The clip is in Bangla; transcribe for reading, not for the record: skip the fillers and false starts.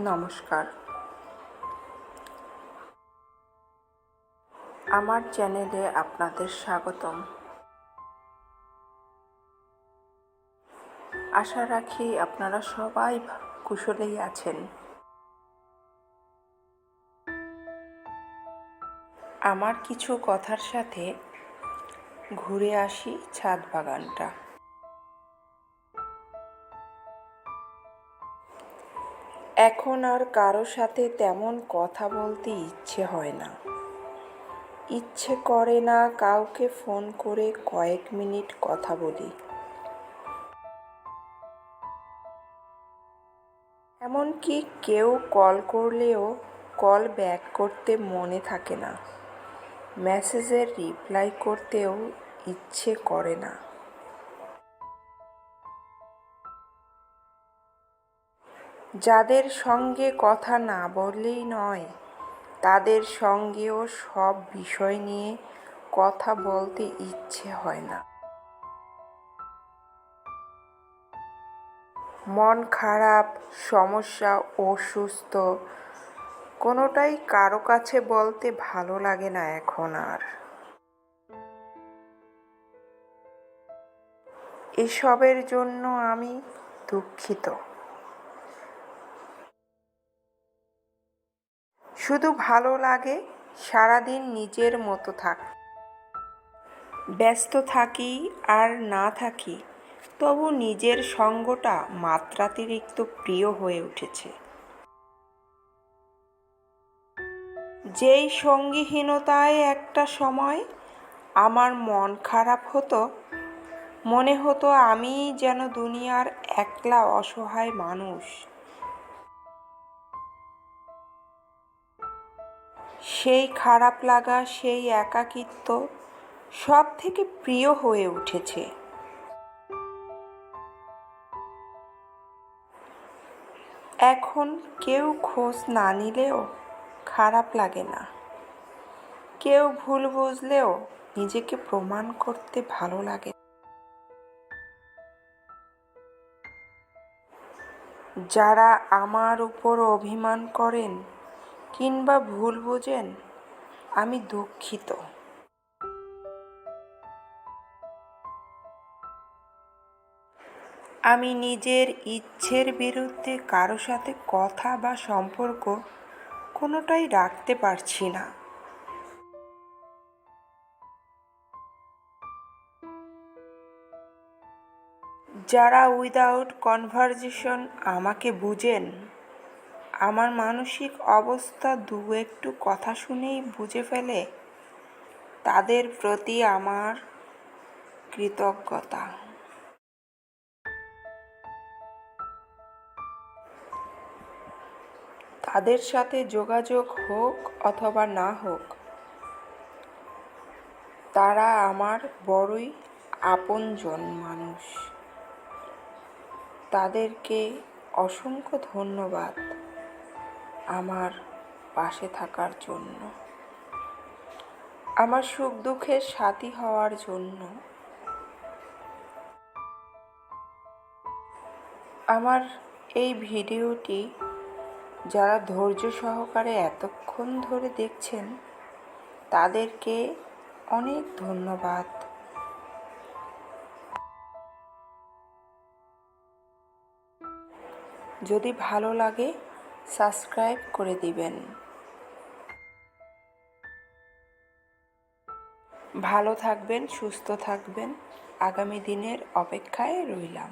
নমস্কার, আমার চ্যানেলে আপনাদের স্বাগতম। আশা রাখি আপনারা সবাই কুশলেই আছেন। আমার কিছু কথার সাথে ঘুরে আসি ছাদ বাগানটা। এখন আর কারো সাথে তেমন কথা বলতে ইচ্ছে হয় না, ইচ্ছে করে না কাউকে ফোন করে কয়েক মিনিট কথা বলি। এমনকি কেউ কল করলেও কল ব্যাক করতে মনে থাকে না, মেসেজের রিপ্লাই করতেও ইচ্ছে করে না। যাদের সঙ্গে কথা না বললেই নয়, তাদের সঙ্গেও সব বিষয় নিয়ে কথা বলতে ইচ্ছে হয় না। মন খারাপ, সমস্যা, অসুস্থ, কোনোটাই কারো কাছে বলতে ভালো লাগে না এখন আর। এসবের জন্য আমি দুঃখিত। শুধু ভালো লাগে সারাদিন নিজের মতো ব্যস্ত থাকি আর না থাকি, তবু নিজের সঙ্গটা মাত্রাতিরিক্ত প্রিয় হয়ে উঠেছে। যেই সঙ্গীহীনতায় একটা সময় আমার মন খারাপ হতো, মনে হতো আমি যেন দুনিয়ার একলা অসহায় মানুষ। সেই খারাপ লাগা, সেই একাকিত্ব সব থেকে প্রিয় হয়ে উঠেছে। এখন কেউ খোঁজ না নিলেও খারাপ লাগে না, কেউ ভুল বুঝলেও নিজেকে প্রমাণ করতে ভালো লাগে। যারা আমার উপর অভিমান করেন কিংবা ভুল বোঝেন, আমি দুঃখিত। আমি নিজের ইচ্ছের বিরুদ্ধে কারো সাথে কথা বা সম্পর্ক কোনোটাই রাখতে পারছি না। যারা উইদাউট কনভারজেশন আমাকে বুঝেন, আমার মানসিক অবস্থা একটু কথা শুনেই বুঝে ফেলে, তাদের প্রতি আমার কৃতজ্ঞতা। তাদের সাথে যোগাযোগ হোক অথবা না হোক, তারা আমার বড়ই আপনজন মানুষ। তাদেরকে অসংখ্য ধন্যবাদ আমার পাশে থাকার জন্য, আমার সুখ দুঃখের সাথী হওয়ার জন্য। আমার এই ভিডিওটি যারা ধৈর্য সহকারে এতক্ষণ ধরে দেখছেন, তাদেরকে অনেক ধন্যবাদ। যদি ভালো লাগে সাবস্ক্রাইব করে দিবেন। ভালো থাকবেন, সুস্থ থাকবেন। আগামী দিনের অপেক্ষায় রইলাম।